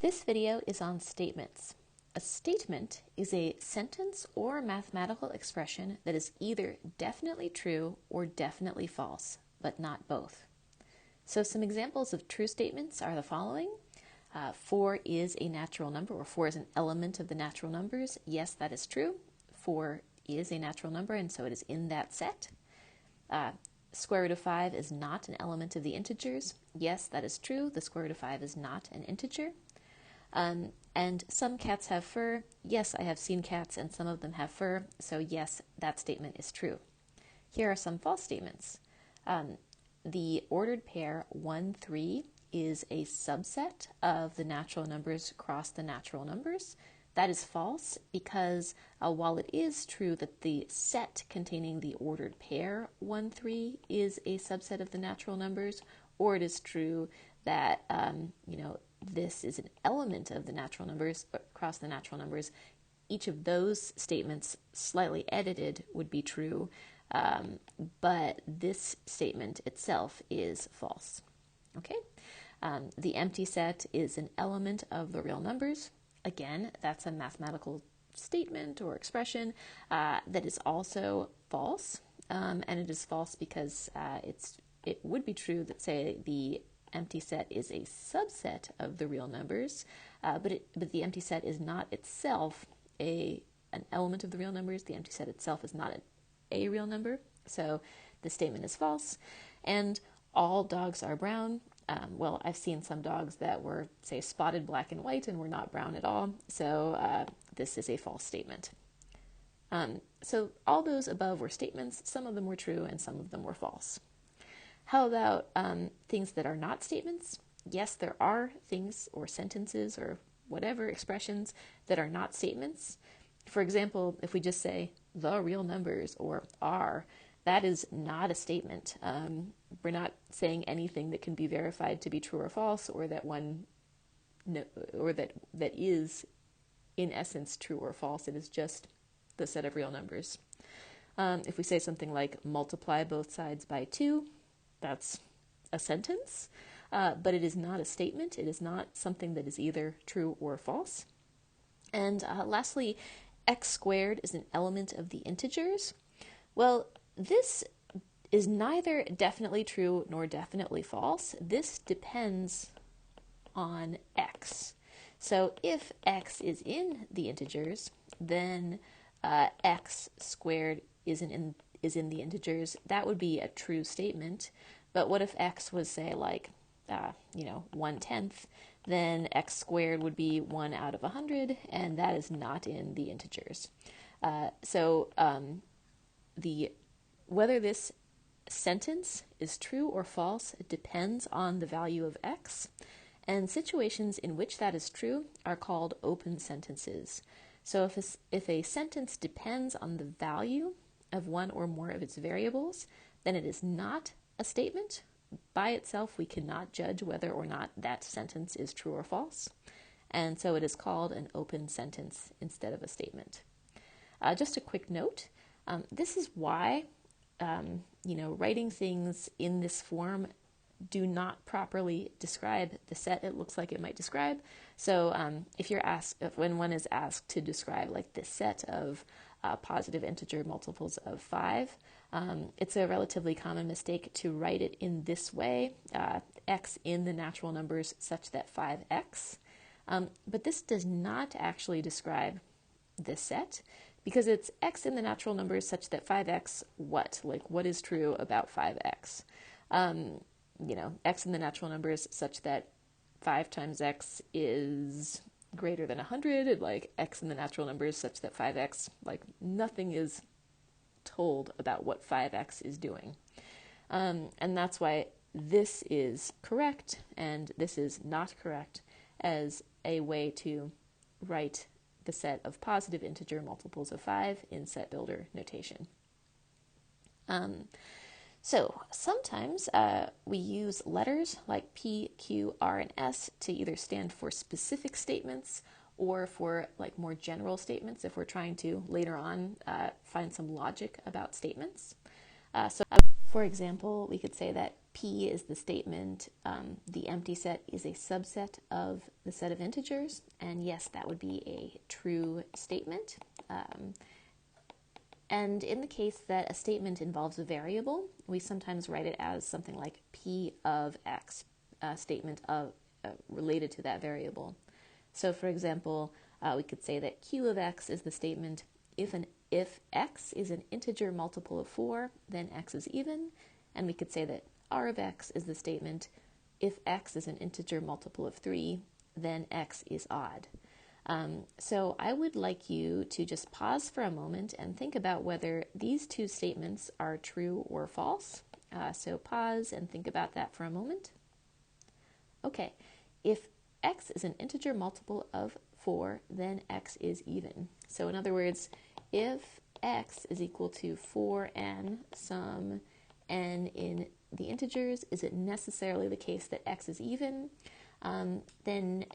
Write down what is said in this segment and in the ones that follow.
This video is on statements. A statement is a sentence or mathematical expression that is either definitely true or definitely false, but not both. So some examples of true statements are the following. 4 is a natural number, or 4 is an element of the natural numbers. Yes, that is true. 4 is a natural number, and so it is in that set. Square root of 5 is not an element of the integers. Yes, that is true. The square root of 5 is not an integer. And some cats have fur. Yes, I have seen cats and some of them have fur, so yes, that statement is true. Here are some false statements. The ordered pair 1, 3 is a subset of the natural numbers cross the natural numbers. That is false because while it is true that the set containing the ordered pair 1, 3 is a subset of the natural numbers, or it is true that this is an element of the natural numbers across the natural numbers, each of those statements slightly edited would be true, but this statement itself is false. Okay? The empty set is an element of the real numbers. Again, that's a mathematical statement or expression that is also false, and it is false because it would be true that, say, the empty set is a subset of the real numbers, but the empty set is not itself an element of the real numbers. The empty set itself is not a real number, so the statement is false. And all dogs are brown. Well, I've seen some dogs that were, say, spotted black and white and were not brown at all, so this is a false statement. So all those above were statements. Some of them were true and some of them were false. How about things that are not statements? Yes, there are things or sentences or whatever expressions that are not statements. For example, if we just say the real numbers or are, that is not a statement. We're not saying anything that can be verified to be true or false, or that that is in essence true or false. It is just the set of real numbers. If we say something like multiply both sides by 2, that's a sentence, but it is not a statement. It is not something that is either true or false. And lastly, x squared is an element of the integers. Well, this is neither definitely true nor definitely false. This depends on x. So if x is in the integers, then x squared is in the integers. That would be a true statement. But what if x was, say, like 1/10? Then x squared would be 1 out of 100, and that is not in the integers. Whether this sentence is true or false depends on the value of x, and situations in which that is true are called open sentences. So if a sentence depends on the value of one or more of its variables, then it is not a statement. By itself, we cannot judge whether or not that sentence is true or false, and so it is called an open sentence instead of a statement. Just a quick note, this is why writing things in this form do not properly describe the set it looks like it might describe. So when one is asked to describe like this set of positive integer multiples of 5, it's a relatively common mistake to write it in this way, x in the natural numbers such that 5x. But this does not actually describe this set, because it's x in the natural numbers such that 5x what? Like, what is true about 5x? X in the natural numbers such that 5 times x is greater than 100, like x in the natural numbers such that 5x, like nothing is told about what 5x is doing. And that's why this is correct and this is not correct as a way to write the set of positive integer multiples of 5 in set builder notation. So sometimes we use letters like P, Q, R, and S to either stand for specific statements or for like more general statements if we're trying to later on find some logic about statements. So for example, we could say that P is the statement, the empty set is a subset of the set of integers, and yes, that would be a true statement. And in the case that a statement involves a variable, we sometimes write it as something like P of X, a statement of related to that variable. So for example, we could say that Q of X is the statement, if X is an integer multiple of 4, then X is even. And we could say that R of X is the statement, if X is an integer multiple of 3, then X is odd. So I would like you to just pause for a moment and think about whether these two statements are true or false. So pause and think about that for a moment. Okay, if X is an integer multiple of 4, then X is even. So in other words, if X is equal to 4n sum n in the integers, is it necessarily the case that X is even? Then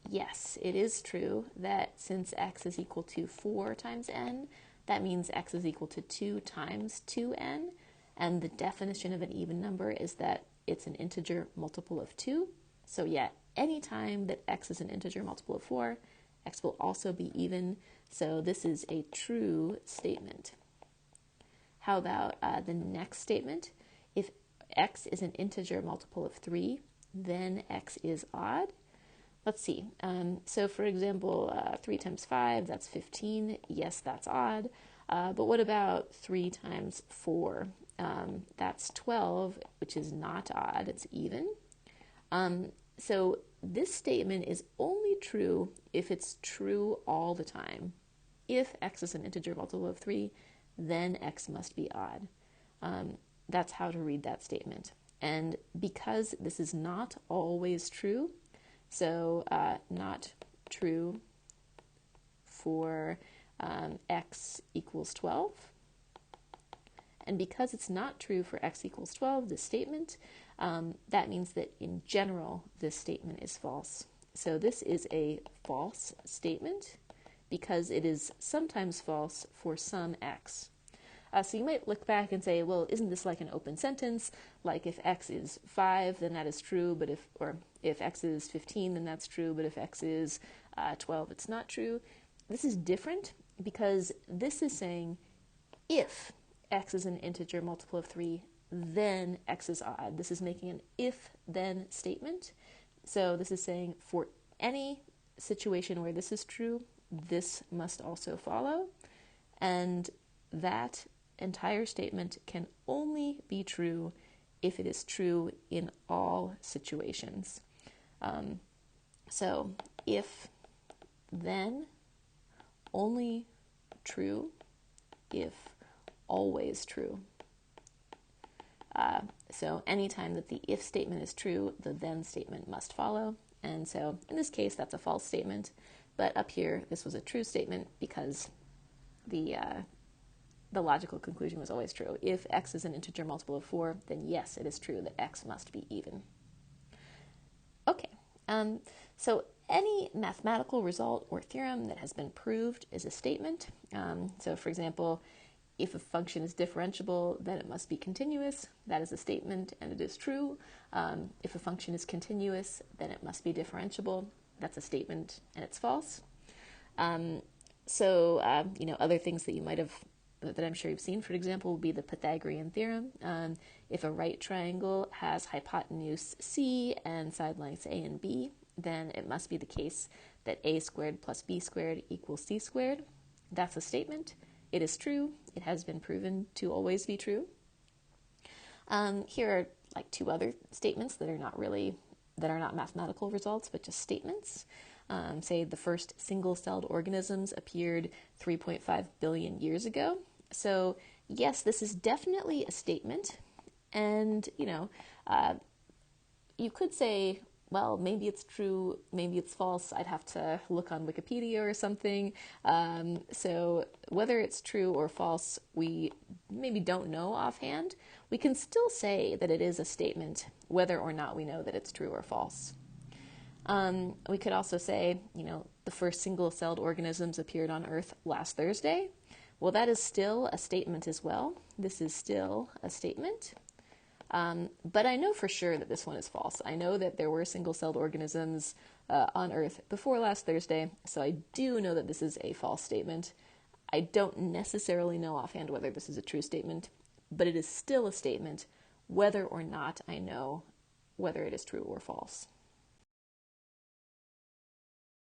yes, it is true that since X is equal to 4 times n, that means X is equal to 2 times 2n, and the definition of an even number is that it's an integer multiple of 2. So yeah, any time that X is an integer multiple of 4, X will also be even. So this is a true statement. How about the next statement? If X is an integer multiple of 3, then X is odd. Let's see. So for example, 3 times 5, that's 15. Yes, that's odd. But what about 3 times 4? That's 12, which is not odd. It's even. So this statement is only true if it's true all the time. If X is an integer multiple of 3, then X must be odd. That's how to read that statement. And because this is not always true, so not true for X equals 12, and because it's not true for X equals 12, this statement, that means that in general, this statement is false. So this is a false statement because it is sometimes false for some X. So you might look back and say, well, isn't this like an open sentence? Like if X is 5, then that is true, but if X is 15, then that's true, but if X is 12, it's not true. This is different because this is saying if X is an integer multiple of 3, then X is odd. This is making an if-then statement. So this is saying for any situation where this is true, this must also follow. And that entire statement can only be true if it is true in all situations. So if, then, only true, if, always true. So anytime that the if statement is true, the then statement must follow. And so in this case, that's a false statement. But up here, this was a true statement because the logical conclusion was always true. If X is an integer multiple of 4, then yes, it is true that X must be even. Okay, so any mathematical result or theorem that has been proved is a statement. So for example, if a function is differentiable, then it must be continuous. That is a statement, and it is true. If a function is continuous, then it must be differentiable. That's a statement, and it's false. Other things that you might have, that I'm sure you've seen, for example, would be the Pythagorean theorem. If a right triangle has hypotenuse C and side lengths A and B, then it must be the case that A squared plus B squared equals C squared. That's a statement. It is true. It has been proven to always be true. Here are like 2 other statements that are not mathematical results, but just statements. Say the first single-celled organisms appeared 3.5 billion years ago. So yes, this is definitely a statement. And, you could say, well, maybe it's true, maybe it's false. I'd have to look on Wikipedia or something. So whether it's true or false, we maybe don't know offhand. We can still say that it is a statement, whether or not we know that it's true or false. We could also say, the first single-celled organisms appeared on Earth last Thursday. Well, that is still a statement as well. This is still a statement. But I know for sure that this one is false. I know that there were single-celled organisms on Earth before last Thursday, so I do know that this is a false statement. I don't necessarily know offhand whether this is a true statement, but it is still a statement, whether or not I know whether it is true or false.